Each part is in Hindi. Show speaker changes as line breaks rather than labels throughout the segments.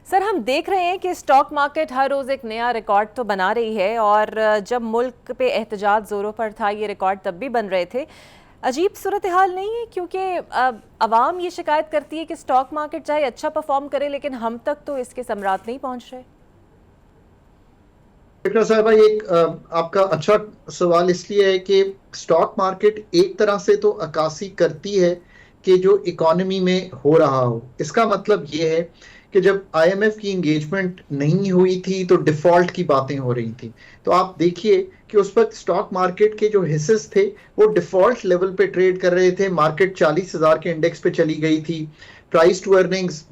सर, हम देख रहे हैं कि स्टॉक मार्केट हर रोज़ एक नया रिकॉर्ड तो बना रही है और जब मुल्क पे एहतजाज ज़ोरों पर था ये रिकॉर्ड तब भी बन रहे थे। अजीब सूरत हाल नहीं है, क्योंकि अवाम ये शिकायत करती है कि स्टॉक मार्केट चाहे अच्छा परफॉर्म करे लेकिन हम तक तो इसके सम्राट नहीं पहुंच रहे।
विक्रा साहब भाई, एक आपका अच्छा सवाल इसलिए है कि स्टॉक मार्केट एक तरह से तो अक्कासी करती है कि जो इकोनॉमी में हो रहा हो। इसका मतलब ये है कि जब आईएमएफ की एंगेजमेंट नहीं हुई थी तो डिफॉल्ट की बातें हो रही थी। तो आप देखिए कि उस वक्त स्टॉक मार्केट के जो हिस्सेस थे वो डिफॉल्ट लेवल पे ट्रेड कर रहे थे। मार्केट 40,000 के इंडेक्स पे चली गई थी। प्राइस टू अर्निंग्स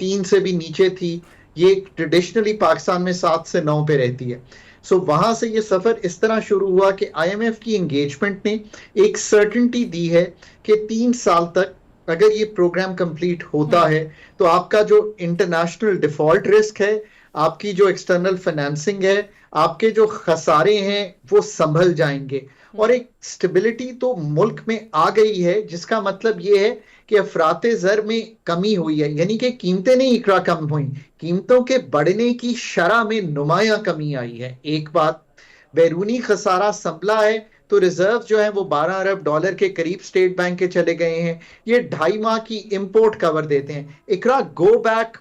3 से भी नीचे थी। ये ट्रेडिशनली पाकिस्तान में 7 से 9 पे रहती है। सो वहां से ये सफर इस तरह शुरू हुआ कि आईएमएफ की एंगेजमेंट ने एक सर्टेनिटी दी है कि 3 साल तक अगर ये प्रोग्राम कंप्लीट होता है तो आपका जो इंटरनेशनल डिफॉल्ट रिस्क है, आपकी जो एक्सटर्नल फाइनेंसिंग है, आपके जो खसारे हैं वो संभल जाएंगे। और एक स्टेबिलिटी तो मुल्क में आ गई है, जिसका मतलब ये है कि अफराते जर में कमी हुई है। यानी कि कीमतें नहीं इकरा कम हुई, कीमतों के बढ़ने की शरह में नुमाया कमी आई है। एक बात, बैरूनी खसारा संभला है तो रिजर्व जो है वो 12 अरब डॉलर के करीब स्टेट बैंक के चले गए हैं। ये 2.5 माह की इंपोर्ट कवर देते हैं। इकरा गो बैक,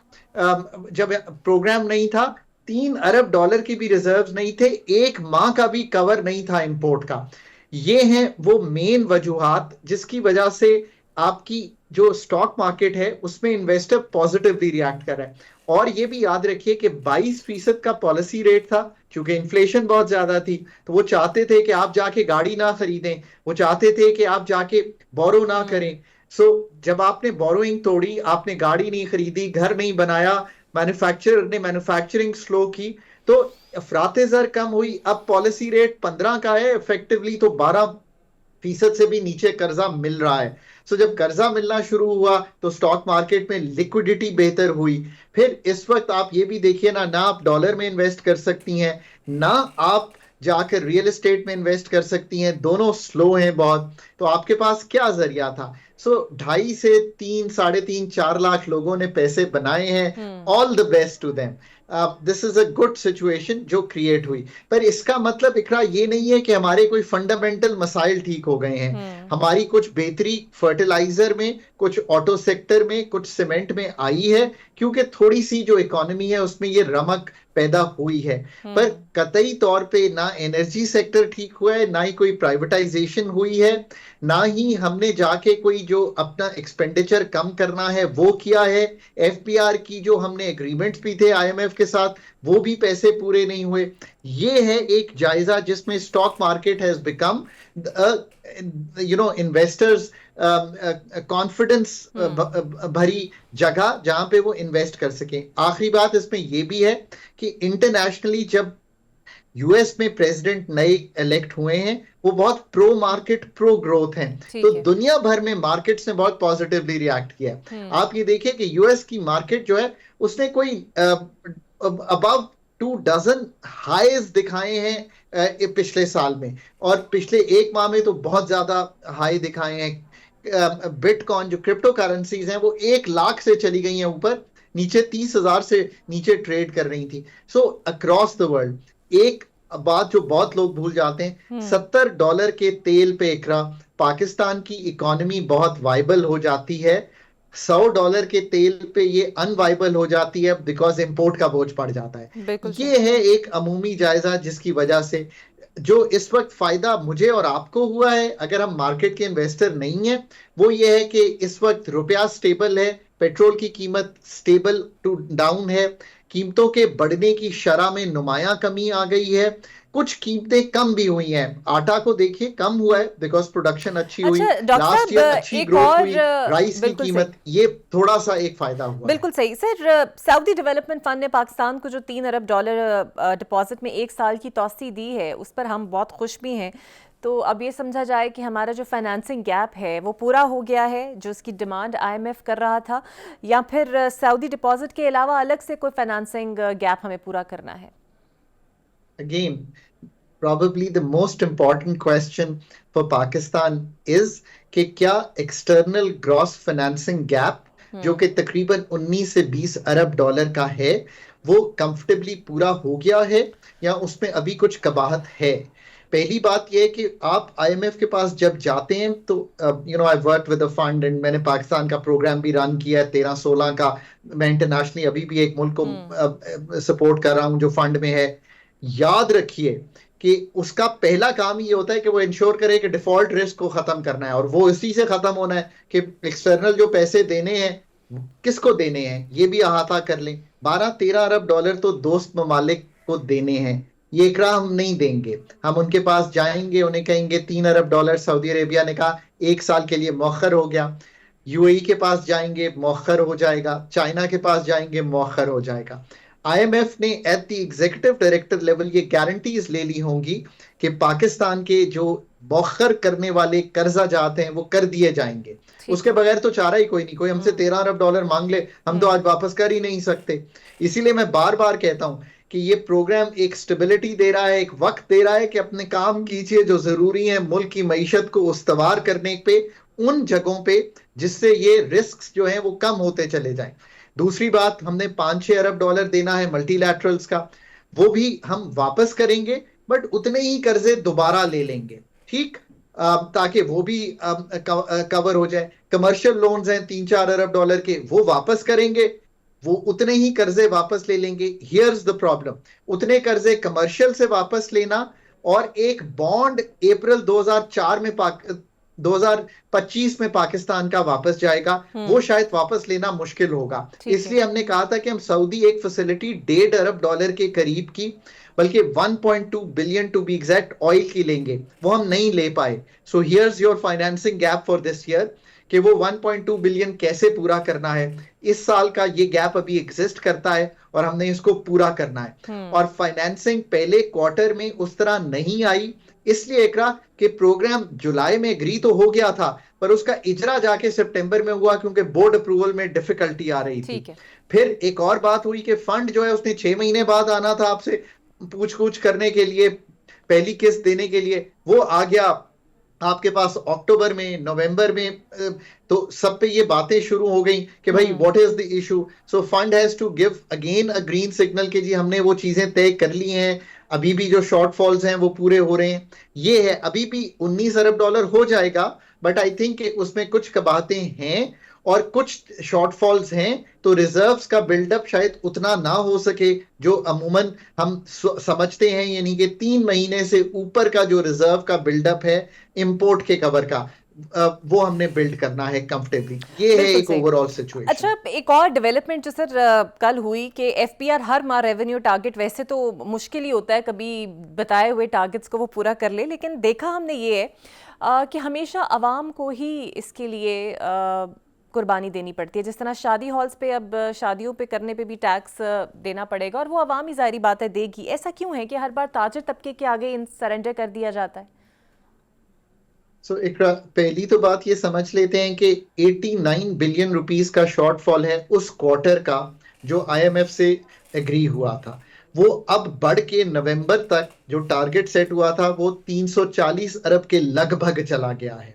जब प्रोग्राम नहीं था 3 अरब डॉलर की भी रिजर्व्स नहीं थे, 1 माह का भी कवर नहीं था इंपोर्ट का। ये हैं वो मेन वजूहात जिसकी वजह से आपकी जो स्टॉक मार्केट है उसमें इन्वेस्टर पॉजिटिवली रिएक्ट कर रहे हैं। और ये भी याद रखिए कि 22% का पॉलिसी रेट था, क्योंकि इन्फ्लेशन बहुत ज्यादा थी। तो वो चाहते थे कि आप जाके गाड़ी ना खरीदें, वो चाहते थे कि आप जाके बोरो ना करें। सो जब आपने बोरोइंग तोड़ी, आपने गाड़ी नहीं खरीदी, घर नहीं बनाया, मैन्युफैक्चरर ने मैन्युफैक्चरिंग स्लो की, तो अफराते जर कम हुई। अब पॉलिसी रेट 15 का है, इफेक्टिवली तो 12% से भी नीचे कर्जा मिल रहा है। सो जब कर्जा मिलना शुरू हुआ तो स्टॉक मार्केट में लिक्विडिटी बेहतर हुई। फिर इस वक्त आप ये भी देखिए ना, ना आप डॉलर में इन्वेस्ट कर सकती हैं, ना आप जाकर रियल एस्टेट में इन्वेस्ट कर सकती हैं, दोनों स्लो हैं बहुत। तो आपके पास क्या जरिया था? सो 2.5 से 3, 3.5, 4 लाख लोगों ने पैसे बनाए हैं। All the best to them. This is a good situation जो क्रिएट हुई। पर इसका मतलब इकरा ये नहीं है कि हमारे कोई फंडामेंटल मसाइल ठीक हो गए हैं। हमारी कुछ बेहतरी फर्टिलाइजर में, कुछ ऑटो सेक्टर में, कुछ सीमेंट में आई है, क्योंकि थोड़ी सी जो इकोनॉमी है उसमें ये रमक पैदा हुई है। पर कतई तौर पे ना एनर्जी सेक्टर ठीक हुआ है, ना ही कोई प्राइवेटाइजेशन हुई है, ना ही हमने जाके कोई जो अपना एक्सपेंडिचर कम करना है वो किया है। एफपीआर की जो हमने एग्रीमेंट्स भी थे आईएमएफ के साथ, वो भी पैसे पूरे नहीं हुए। ये है एक जायजा जिसमें stock market has become investors confidence भरी जगह जहां पे वो इन्वेस्ट कर सके। आखिरी बात इसमें यह भी है कि इंटरनेशनली जब यूएस में प्रेसिडेंट नए इलेक्ट हुए हैं, वो बहुत प्रो मार्केट, प्रो ग्रोथ हैं। तो दुनिया भर में मार्केट्स ने बहुत पॉजिटिवली रिएक्ट किया। आप ये देखिए कि यूएस की मार्केट जो है उसने कोई अबव 2 डजन हाईज दिखाए हैं पिछले साल में, और पिछले 1 माह में तो बहुत ज्यादा हाई दिखाए हैं। बिटकॉइन जो क्रिप्टो करेंसीज हैं वो 1 लाख से चली गई हैं ऊपर, नीचे 30,000 से नीचे ट्रेड कर रही थी। सो अक्रॉस द वर्ल्ड एक बात जो बहुत लोग भूल जाते हैं, $70 के तेल पे इकरा पाकिस्तान की इकोनॉमी बहुत वाइबल हो जाती है। $100 के तेल पे ये अनवाइबल हो जाती है बिकॉज इंपोर्ट का बोझ पड़ जाता है। ये है एक अमूमी जायजा जिसकी वजह से जो इस वक्त फायदा मुझे और आपको हुआ है, अगर हम मार्केट के इन्वेस्टर नहीं है, वो ये है कि इस वक्त रुपया स्टेबल है, पेट्रोल की कीमत स्टेबल टू डाउन है, कीमतों के बढ़ने की शरह में नुमाया कमी आ गई है, कुछ कीमतें कम भी हुई हैं। आटा को देखिए कम हुआ है बिकॉज प्रोडक्शन अच्छी हुई,
अच्छा डॉक्टर
लास्ट ईयर अच्छी
एक
ग्रोथ
और
हुई, राइस की कीमत, ये थोड़ा सा एक फायदा हुआ है।
बिल्कुल सही सर। सऊदी डेवलपमेंट फंड ने पाकिस्तान को जो $3 अरब डिपॉजिट में 1 साल की तौसी दी है उस पर हम बहुत खुश भी हैं। तो अब ये समझा जाए कि हमारा जो फाइनेंसिंग गैप है वो पूरा हो गया है जो उसकी डिमांड आईएमएफ कर रहा था, या फिर सऊदी डिपॉजिट के अलावा अलग से कोई फाइनेंसिंग गैप हमें पूरा करना है?
Again, probably the most important question for Pakistan is कि क्या एक्सटर्नल ग्रॉस फाइनेंसिंग गैप जो कि तकरीबन 19 से 20 अरब डॉलर का है, वो कंफर्टेबली पूरा हो गया है या उसमें अभी कुछ कबाहत है? पहली बात यह है कि आप आईएमएफ के पास जब जाते हैं तो I work with a fund and मैंने पाकिस्तान का प्रोग्राम भी रन किया है 13-16 का। मैं इंटरनेशनली अभी भी एक मुल्क को सपोर्ट कर रहा हूं जो फंड में है। याद रखिए कि उसका पहला काम ये होता है कि वो इंश्योर करे कि डिफॉल्ट रिस्क को खत्म करना है, और वो इसी से खत्म होना है कि एक्सटर्नल जो पैसे देने हैं किसको देने हैं ये भी अहाता कर लें। 12-13 अरब डॉलर तो दोस्त ममालिक को देने हैं, ये एकरा हम नहीं देंगे। हम उनके पास जाएंगे, उन्हें कहेंगे 3 अरब डॉलर सऊदी अरेबिया ने कहा 1 साल के लिए मौखर हो गया। यूएई के पास जाएंगे मौखर हो जाएगा, चाइना के पास जाएंगे मौखर हो जाएगा। आईएमएफ ने at the executive director level ये गारंटीज ले ली होंगी कि पाकिस्तान के जो मौखर करने वाले कर्जा जाते हैं वो कर दिए जाएंगे। उसके बगैर तो चारा ही कोई नहीं। कोई हमसे 13 अरब डॉलर मांग ले, हम तो आज वापस कर ही नहीं सकते। इसीलिए मैं बार बार कहता हूं कि ये प्रोग्राम एक स्टेबिलिटी दे रहा है, एक वक्त दे रहा है कि अपने काम कीजिए जो जरूरी है मुल्क की मईशत को उस्तवार करने पे, उन जगहों पे जिससे ये रिस्क जो है वो कम होते चले जाएं। दूसरी बात, हमने 5-6 अरब डॉलर देना है मल्टीलैटरल्स का, वो भी हम वापस करेंगे बट उतने ही कर्जे दोबारा ले लेंगे, ठीक, ताकि वो भी कवर हो जाए। कमर्शियल लोन्स हैं 3-4 अरब डॉलर के, वो वापस करेंगे, वो उतने ही कर्जे वापस ले लेंगे। हियर्स द प्रॉब्लम, उतने कर्जे कमर्शियल से वापस लेना और एक बॉन्ड अप्रैल 2004 में 2025 में पाकिस्तान का वापस जाएगा, वो शायद वापस लेना मुश्किल होगा। इसलिए हमने कहा था कि हम सऊदी एक फैसिलिटी 1.5 अरब डॉलर के करीब की, बल्कि 1.2 billion to be exact oil की लेंगे, वो हम नहीं ले पाए। So here's your financing gap for this year कि वो 1.2 बिलियन कैसे पूरा करना है। इस साल का ये गैप अभी एग्जिस्ट करता है और हमने इसको पूरा करना है। और फाइनेंसिंग पहले क्वार्टर में उस तरह नहीं आई, इसलिए एकरा कि प्रोग्राम जुलाई में एग्री तो हो गया था पर उसका इजरा जाके सितंबर में हुआ क्योंकि बोर्ड अप्रूवल में डिफिकल्टी आ रही थी। फिर एक और बात हुई कि फंड जो है उसने 6 महीने बाद आना था आपसे पूछ करने के लिए, पहली किस्त देने के लिए, वो आ गया आपके पास अक्टूबर में, नवंबर में। तो सब पे ये बातें शुरू हो गई कि भाई what is the issue. So fund has to give again a green signal कि जी हमने वो चीजें तय कर ली हैं, अभी भी जो शॉर्टफॉल्स हैं वो पूरे हो रहे हैं। ये है, अभी भी 19 अरब डॉलर हो जाएगा बट आई थिंक उसमें कुछ कबाहतें हैं और कुछ शॉर्टफॉल्स हैं, तो रिजर्व्स का बिल्डअप शायद उतना ना हो सके जो अमूमन हम समझते हैं। यानी कि 3 महीने से ऊपर का जो रिजर्व का बिल्डअप है इंपोर्ट के कवर का, वो हमने बिल्ड करना है कंफर्टेबली। ये है एक ओवरऑल सिचुएशन।
अच्छा, एक और डेवलपमेंट जो सर कल हुई कि एफपीआर हर माह रेवेन्यू टारगेट, वैसे तो मुश्किल ही होता है कभी बताए हुए टारगेट्स को वो पूरा कर ले, लेकिन देखा हमने ये है कि हमेशा आवाम को ही इसके लिए कुर्बानी देनी पड़ती है। जिस तरह शादी हॉल्स पे अब शादियों पे करने पे भी टैक्स देना पड़ेगा और वो आवाम ही ज़ाहिरी बात है देगी। ऐसा क्यों है कि हर बार ताजिर तबके के आगे इन सरेंडर कर दिया जाता है?
सो इकरा, पहली तो बात ये समझ लेते हैं कि 89 बिलियन रुपीस का शॉर्टफॉल है उस क्वार्टर का जो आईएमएफ से एग्री हुआ था। वो अब बढ़ के नवंबर तक जो टारगेट सेट हुआ था वो 340 अरब के लगभग चला गया है।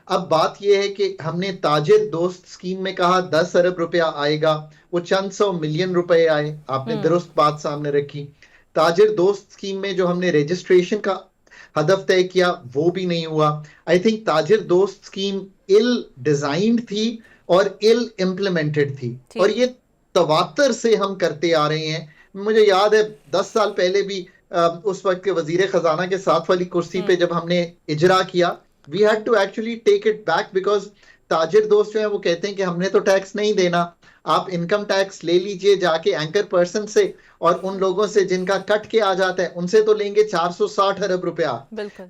अब बात यह है कि हमने ताजिर दोस्त स्कीम में कहा 10 अरब रुपया आएगा, वो चंद 100 मिलियन रुपए आए। आपने दुरुस्त बात सामने रखी। ताजिर दोस्त स्कीम में जो हमने रजिस्ट्रेशन का हदफ तय किया वो भी नहीं हुआ। आई थिंक ताजिर दोस्त स्कीम इल डिजाइंड थी और इल इम्प्लीमेंटेड थी, और ये तवातर से हम करते आ रहे हैं। मुझे याद है 10 साल पहले भी उस वक्त के वजीर खजाना के साथ वाली कुर्सी पे जब हमने इजरा किया, we had to actually take it back because ताजिर दोस्त जो है वो कहते हैं कि हमने तो टैक्स नहीं देना, आप इनकम टैक्स ले लीजिए जाके एंकर पर्सन से, और उन लोगों से जिनका कट के आ जाता है उनसे तो लेंगे 460 अरब रुपया,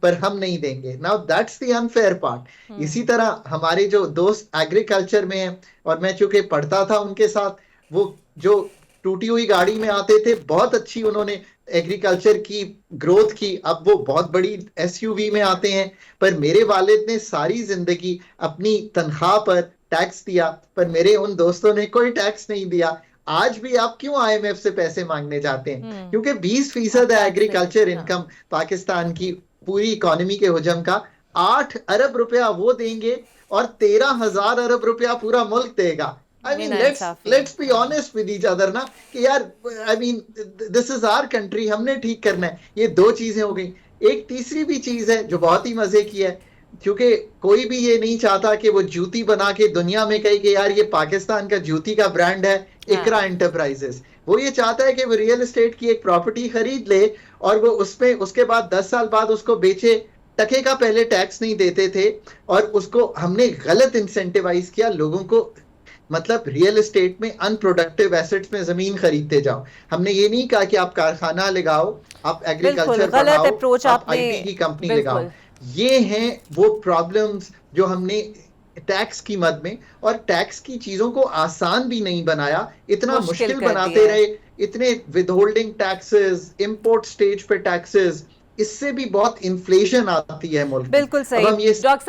पर हम नहीं देंगे। Now that's the unfair part. इसी तरह हमारे जो दोस्त एग्रीकल्चर में हैं, और मैं चूंकि पढ़ता था उनके साथ, वो जो टूटी हुई गाड़ी में आते थे, बहुत अच्छी उन्होंने एग्रीकल्चर की ग्रोथ की, अब वो बहुत बड़ी एसयूवी में आते हैं। पर मेरे वालिद ने सारी जिंदगी अपनी तनख्वाह पर टैक्स दिया, पर मेरे उन दोस्तों ने कोई टैक्स नहीं दिया। आज भी आप क्यों आईएमएफ से पैसे मांगने जाते हैं? क्योंकि 20% है एग्रीकल्चर इनकम पाकिस्तान की पूरी इकोनॉमी के हुजम का। 8 अरब रुपया वो देंगे और 13,000 अरब रुपया पूरा मुल्क देगा। I
ये
mean,
नाइंसाफी
let's be
है।
honest with each other ना कि यार, I mean, this is our country, हमने ठीक करना है। ये दो चीजें हो गई। एक तीसरी भी चीज है जो बहुत ही मजे की है, क्योंकि कोई भी ये नहीं चाहता कि वो जूती बना के दुनिया में कहे कि यार ये पाकिस्तान का जूती का ब्रांड है, इकरा
हाँ
एंटरप्राइजेस। वो ये चाहता है कि वो रियल एस्टेट की एक प्रॉपर्टी खरीद ले और वो उसमें उसके बाद 10 साल बाद उसको बेचे। टके का पहले टैक्स नहीं देते थे और उसको हमने गलत इंसेंटिवाइज किया लोगों को। मतलब रियल एस्टेट में अनप्रोडक्टिव एसेट्स में जमीन खरीदते जाओ। हमने ये नहीं कहा कि आप कारखाना लगाओ, आप
बिल्कुल
एग्रीकल्चर
गलत
बढ़ाओ,
अप्रोच
आप
आपने।
आईटी की कंपनी लगाओ।
बिल्कुल
ये हैं वो प्रॉब्लम्स जो हमने टैक्स की मद में, और टैक्स की चीजों को आसान भी नहीं बनाया, इतना
मुश्किल
मुश्किल
कर
बनाते
दिया है।
रहे। इतने विदहोल्डिंग टैक्सेस, इंपोर्ट स्टेज पे टैक्सेस, इससे भी बहुत इन्फ्लेशन आती है मुल्क में।
बिल्कुल
अब
सही
हम ये
डॉक्टर